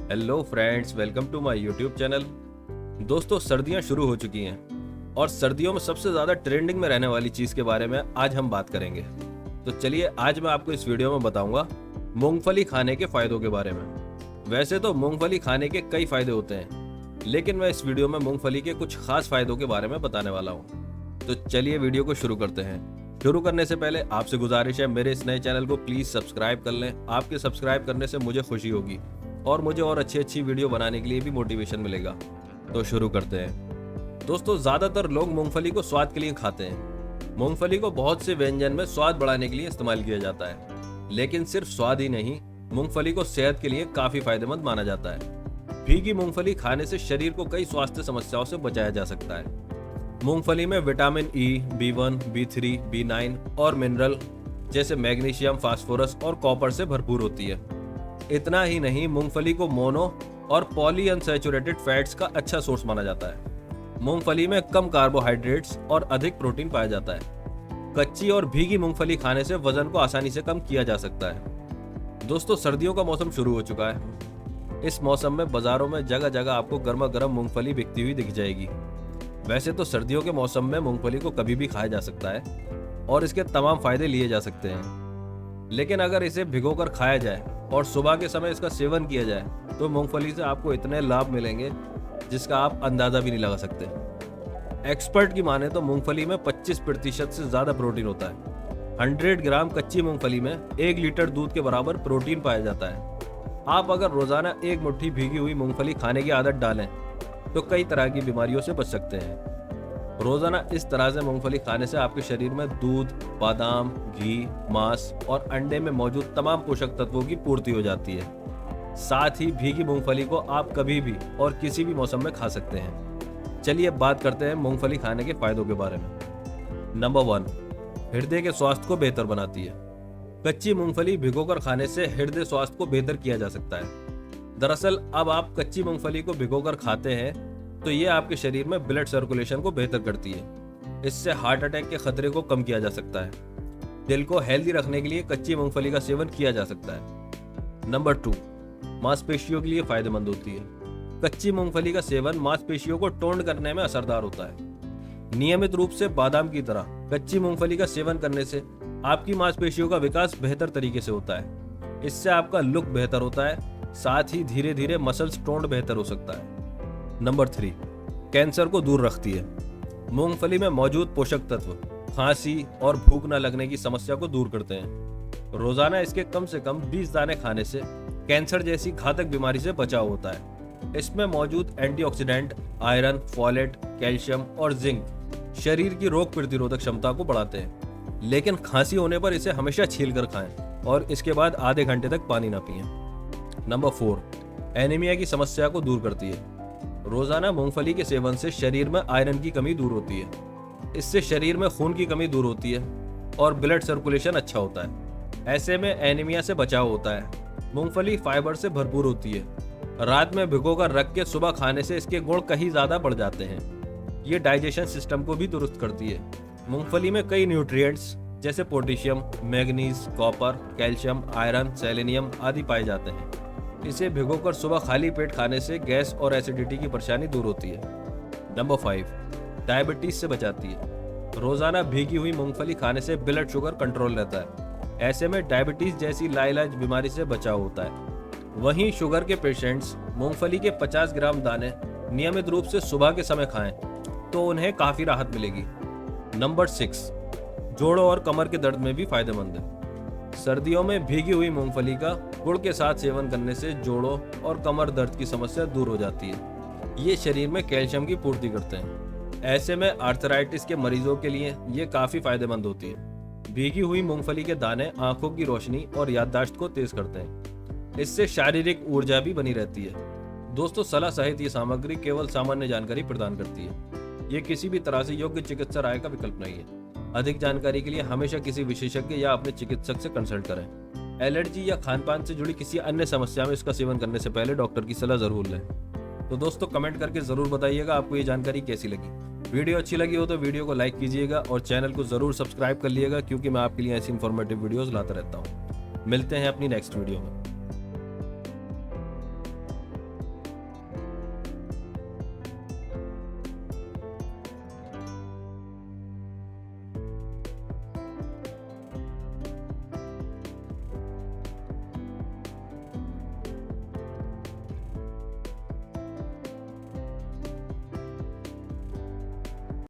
Hello friends, welcome to my YouTube channel. दोस्तों, सर्दियां शुरू हो चुकी हैं और सर्दियों में सबसे ज़्यादा ट्रेंडिंग में रहने वाली चीज़ के बारे में आज हम बात करेंगे। तो चलिए, आज मैं आपको इस वीडियो में बताऊंगा मूंगफली खाने के फ़ायदों के बारे में। वैसे तो मूंगफली खाने के कई फ़ायदे होते हैं, लेकिन मैं इस वीडियो में मूंगफली के कुछ खास फ़ायदों के बारे में बताने वाला हूँ। तो चलिए वीडियो को शुरू करते हैं। शुरू करने से पहले आपसे गुजारिश है, मेरे इस नए चैनल को प्लीज़ सब्सक्राइब कर लें। आपके सब्सक्राइब करने से मुझे खुशी होगी और मुझे और अच्छी वीडियो बनाने के लिए भी मोटिवेशन मिलेगा। तो शुरू करते हैं। दोस्तों, ज़्यादातर लोग मूंगफली को स्वाद के लिए खाते हैं। मूंगफली को बहुत से व्यंजन में स्वाद बढ़ाने के लिए इस्तेमाल किया जाता है, लेकिन सिर्फ स्वाद ही नहीं, मूंगफली को सेहत के लिए काफ़ी फायदेमंद माना जाता है। भीगी मूंगफली खाने से शरीर को कई स्वास्थ्य समस्याओं से बचाया जा सकता है। मूंगफली में vitamin E, B1, B3, B9 और मिनरल जैसे मैग्नीशियम, फास्फोरस और कॉपर से भरपूर होती है। इतना ही नहीं, मूंगफली को मोनो और पॉली अनसैचुरेटेड फैट्स का अच्छा सोर्स माना जाता है। मूंगफली में कम कार्बोहाइड्रेट्स और अधिक प्रोटीन पाया जाता है। कच्ची और भीगी मूंगफली खाने से वजन को आसानी से कम किया जा सकता है। दोस्तों, सर्दियों का मौसम शुरू हो चुका है। इस मौसम में बाजारों में जगह जगह आपको गर्मा गर्म मूंगफली बिकती हुई दिख जाएगी। वैसे तो सर्दियों के मौसम में मूंगफली को कभी भी खाया जा सकता है और इसके तमाम फायदे लिए जा सकते हैं, लेकिन अगर इसे भिगोकर खाया जाए और सुबह के समय इसका सेवन किया जाए तो मूंगफली से आपको इतने लाभ मिलेंगे जिसका आप अंदाजा भी नहीं लगा सकते। एक्सपर्ट की माने तो मूंगफली में 25% से ज़्यादा प्रोटीन होता है। 100 ग्राम कच्ची मूंगफली में 1 लीटर दूध के बराबर प्रोटीन पाया जाता है। आप अगर रोजाना एक मुट्ठी भीगी हुई मूंगफली खाने की आदत डालें तो कई तरह की बीमारियों से बच सकते हैं। रोजाना इस तरह से मूंगफली खाने से आपके शरीर में दूध, बादाम, घी, मांस और अंडे में मौजूद तमाम पोषक तत्वों की पूर्ति हो जाती है। साथ ही भीगी मूंगफली को आप कभी भी और किसी भी मौसम में खा सकते हैं। चलिए बात करते हैं मूंगफली खाने के फायदों के बारे में। नंबर 1, हृदय के स्वास्थ्य को बेहतर बनाती है। कच्ची मूंगफली भिगोकर खाने से हृदय स्वास्थ्य को बेहतर किया जा सकता है। दरअसल अब आप कच्ची मूंगफली को भिगोकर खाते हैं तो ये आपके शरीर में ब्लड सर्कुलेशन को बेहतर करती है। इससे हार्ट अटैक के खतरे को कम किया जा सकता है। दिल को हेल्दी रखने के लिए कच्ची मूंगफली का सेवन किया जा सकता है। नंबर 2, मांसपेशियों के लिए फायदेमंद होती है। कच्ची मूंगफली का सेवन मांसपेशियों को टोन करने में असरदार होता है। नियमित रूप से बादाम की तरह कच्ची मूंगफली का सेवन करने से आपकी मांसपेशियों का विकास बेहतर तरीके से होता है। इससे आपका लुक बेहतर होता है, साथ ही धीरे धीरे मसल्स टोन बेहतर हो सकता है। नंबर 3, कैंसर को दूर रखती है। मूंगफली में मौजूद पोषक तत्व खांसी और भूख न लगने की समस्या को दूर करते हैं। रोजाना इसके कम से कम 20 दाने खाने से कैंसर जैसी घातक बीमारी से बचाव होता है। इसमें मौजूद एंटीऑक्सीडेंट आयरन, फोलेट, कैल्शियम और जिंक शरीर की रोग प्रतिरोधक क्षमता को बढ़ाते हैं। लेकिन खांसी होने पर इसे हमेशा छील कर खाएं और इसके बाद आधे घंटे तक पानी ना पिएं। नंबर 4, एनीमिया की समस्या को दूर करती है। रोजाना मूंगफली के सेवन से शरीर में आयरन की कमी दूर होती है। इससे शरीर में खून की कमी दूर होती है और ब्लड सर्कुलेशन अच्छा होता है। ऐसे में एनीमिया से बचाव होता है। मूंगफली फाइबर से भरपूर होती है। रात में भिगोकर रख के सुबह खाने से इसके गुण कहीं ज्यादा बढ़ जाते हैं। ये डाइजेशन सिस्टम को भी दुरुस्त करती है। मूंगफली में कई न्यूट्रिएंट्स जैसे potassium, manganese, copper, calcium, iron, selenium आदि पाए जाते हैं। इसे भिगोकर सुबह खाली पेट खाने से गैस और एसिडिटी की परेशानी दूर होती है। नंबर 5, डायबिटीज से बचाती है। रोजाना भीगी हुई मूंगफली खाने से ब्लड शुगर कंट्रोल रहता है। ऐसे में डायबिटीज जैसी लाइलाज बीमारी से बचाव होता है। वहीं शुगर के पेशेंट्स मूंगफली के 50 ग्राम दाने नियमित रूप से सुबह के समय खाएं तो उन्हें काफी राहत मिलेगी। नंबर 6, जोड़ों और कमर के दर्द में भी फायदेमंद है। सर्दियों में भीगी हुई मूंगफली का गुड़ के साथ सेवन करने से जोड़ों और कमर दर्द की समस्या दूर हो जाती है। ये शरीर में कैल्शियम की पूर्ति करते हैं। ऐसे में आर्थराइटिस के मरीजों के लिए ये काफी फायदेमंद होती है। भीगी हुई मूंगफली के दाने आंखों की रोशनी और याददाश्त को तेज करते हैं। इससे शारीरिक ऊर्जा भी बनी रहती है। दोस्तों, सलाह सहित ये सामग्री केवल सामान्य जानकारी प्रदान करती है। ये किसी भी तरह से योग्य चिकित्सा राय का विकल्प नहीं है। अधिक जानकारी के लिए हमेशा किसी विशेषज्ञ या अपने चिकित्सक से कंसल्ट करें। एलर्जी या खान-पान से जुड़ी किसी अन्य समस्या में इसका सेवन करने से पहले डॉक्टर की सलाह जरूर लें। तो दोस्तों, कमेंट करके जरूर बताइएगा आपको ये जानकारी कैसी लगी। वीडियो अच्छी लगी हो तो वीडियो को लाइक कीजिएगा और चैनल को जरूर सब्सक्राइब कर लीजिएगा, क्योंकि मैं आपके लिए ऐसी इंफॉर्मेटिव वीडियोस लाता रहता हूँ। मिलते हैं अपनी नेक्स्ट वीडियो में।